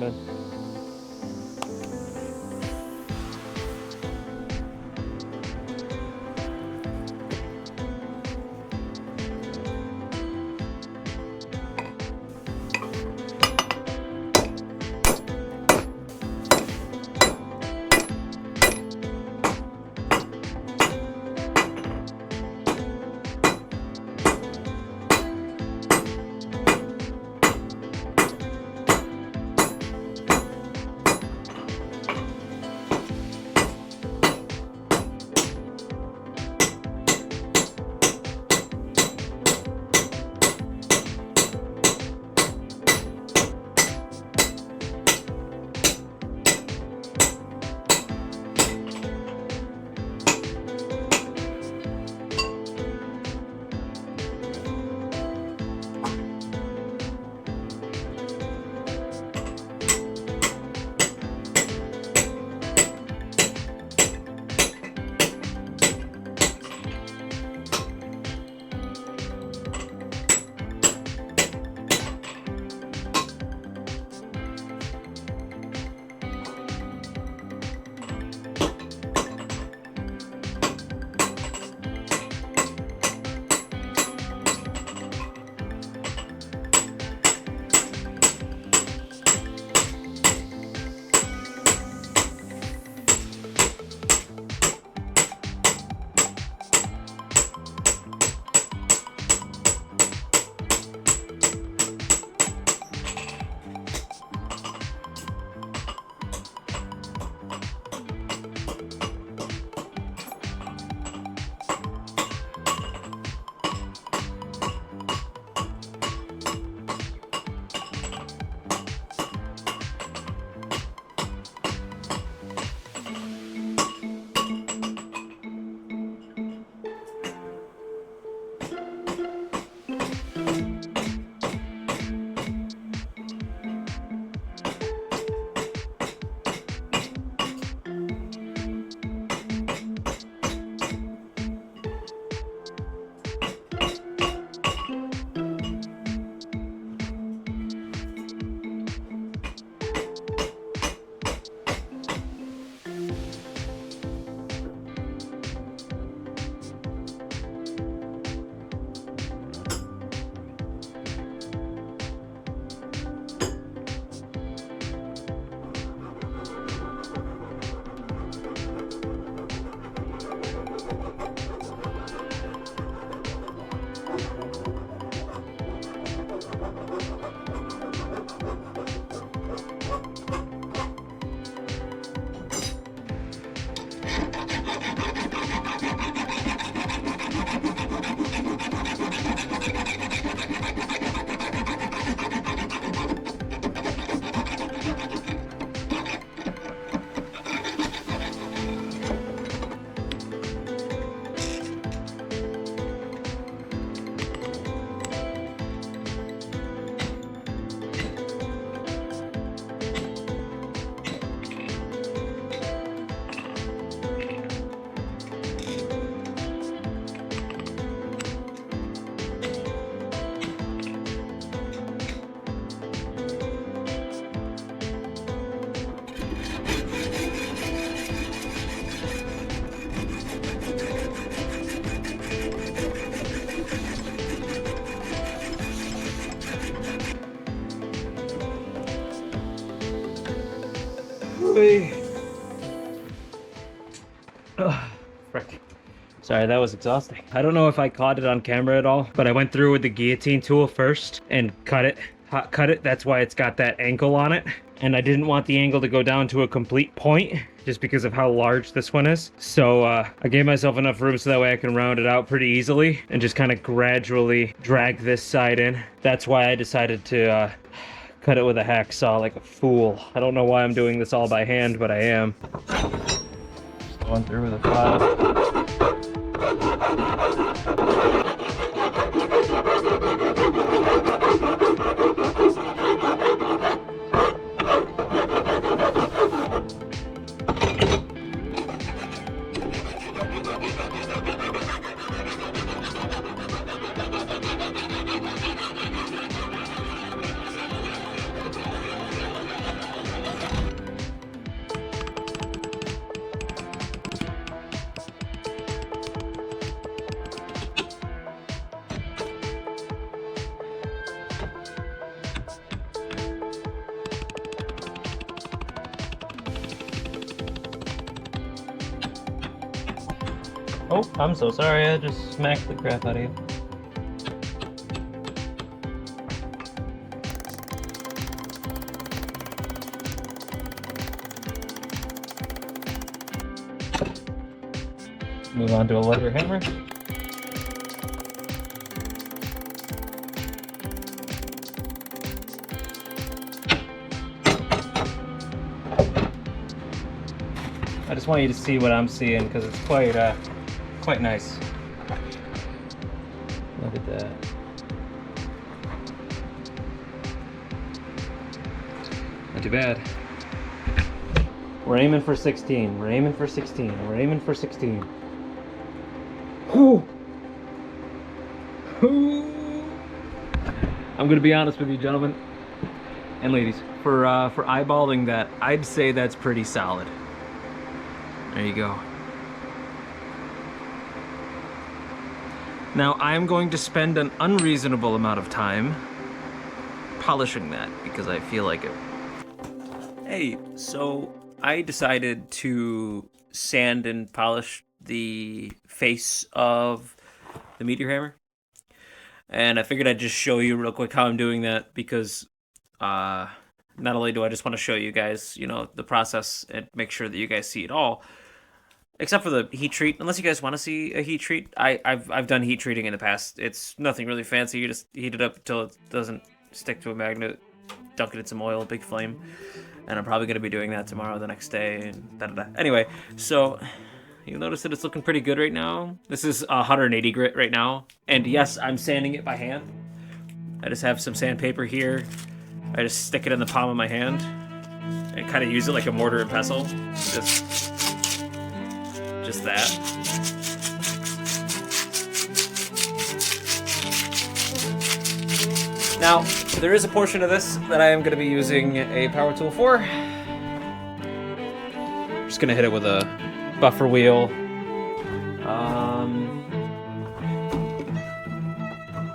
him in. Frick. Sorry, that was exhausting. I don't know if I caught it on camera at all, but I went through with the guillotine tool first and cut it, hot cut it. That's why it's got that ankle on it. And I didn't want the angle to go down to a complete point just because of how large this one is. So I gave myself enough room so that way I can round it out pretty easily and just kind of gradually drag this side in. That's why I decided to cut it with a hacksaw like a fool. I don't know why I'm doing this all by hand, but I am. Just going through with a file. Oh, I'm so sorry. I just smacked the crap out of you. Move on to a lighter hammer. I just want you to see what I'm seeing because it's quite nice. Look at that. Not too bad. We're aiming for 16. We're aiming for 16. We're aiming for 16. Whew. I'm gonna be honest with you, gentlemen and ladies. For eyeballing that, I'd say that's pretty solid. There you go. Now I'm going to spend an unreasonable amount of time polishing that because I feel like it. Hey, so I decided to sand and polish the face of the meteor hammer. And I figured I'd just show you real quick how I'm doing that because not only do I just want to show you guys, you know, the process and make sure that you guys see it all, except for the heat treat. Unless you guys want to see a heat treat, I've done heat treating in the past. It's nothing really fancy. You just heat it up until it doesn't stick to a magnet, dunk it in some oil, big flame, and I'm probably gonna be doing that tomorrow, the next day, and da-da-da. Anyway, so you'll notice that it's looking pretty good right now. This is 180 grit right now, and yes, I'm sanding it by hand. I just have some sandpaper here. I just stick it in the palm of my hand and kind of use it like a mortar and pestle. Just that. Now, there is a portion of this that I am going to be using a power tool for. I'm just going to hit it with a buffer wheel.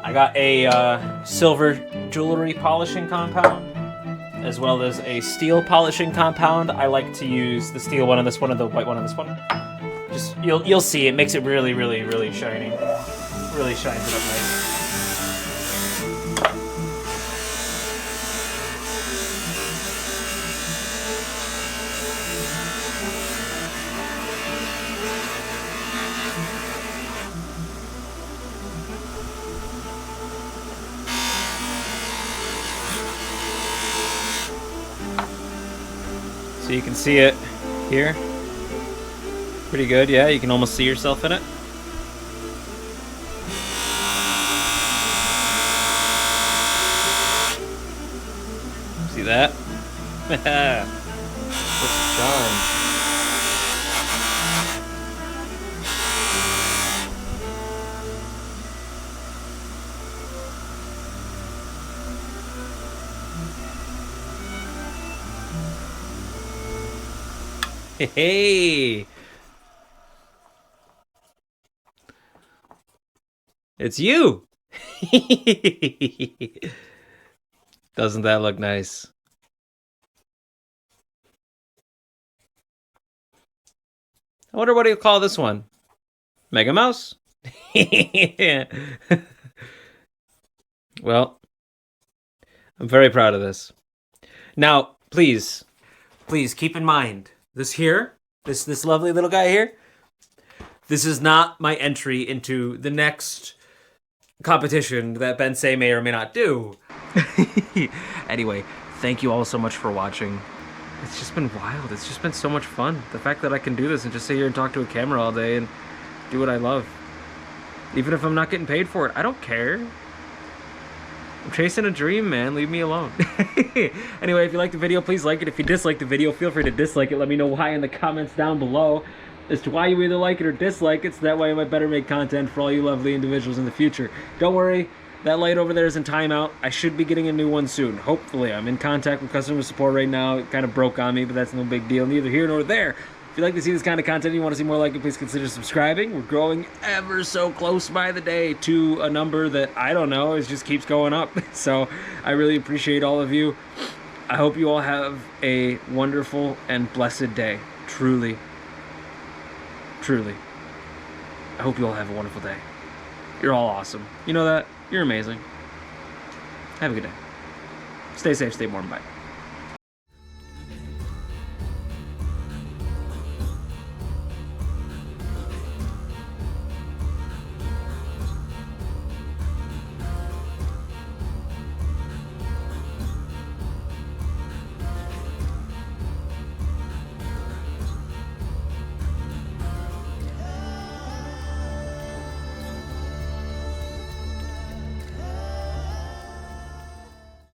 I got a silver jewelry polishing compound, as well as a steel polishing compound. I like to use the steel one on this one and the white one on this one. Just you'll see it makes it really shiny. Really shines it up nice. So you can see it here. Pretty good, yeah, you can almost see yourself in it. See that? What's John? Hey! It's you! Doesn't that look nice? I wonder what do you call this one? Mega Mouse? Well, I'm very proud of this. Now, please keep in mind, this lovely little guy here, this is not my entry into the next competition that Bensei may or may not do. Anyway, thank you all so much for watching. It's just been wild. It's just been so much fun. The fact that I can do this and just sit here and talk to a camera all day and do what I love. Even if I'm not getting paid for it, I don't care. I'm chasing a dream, man. Leave me alone. Anyway, if you liked the video, please like it. If you disliked the video, feel free to dislike it. Let me know why in the comments down below as to why you either like it or dislike it, so that way I might better make content for all you lovely individuals in the future. Don't worry, that light over there is in timeout. I should be getting a new one soon. Hopefully. I'm in contact with customer support right now. It kind of broke on me, but that's no big deal. Neither here nor there. If you'd like to see this kind of content and you want to see more like it, please consider subscribing. We're growing ever so close by the day to a number that, I don't know, it just keeps going up. So I really appreciate all of you. I hope you all have a wonderful and blessed day. Truly. Truly. I hope you all have a wonderful day. You're all awesome. You know that? You're amazing. Have a good day. Stay safe, stay warm. Bye.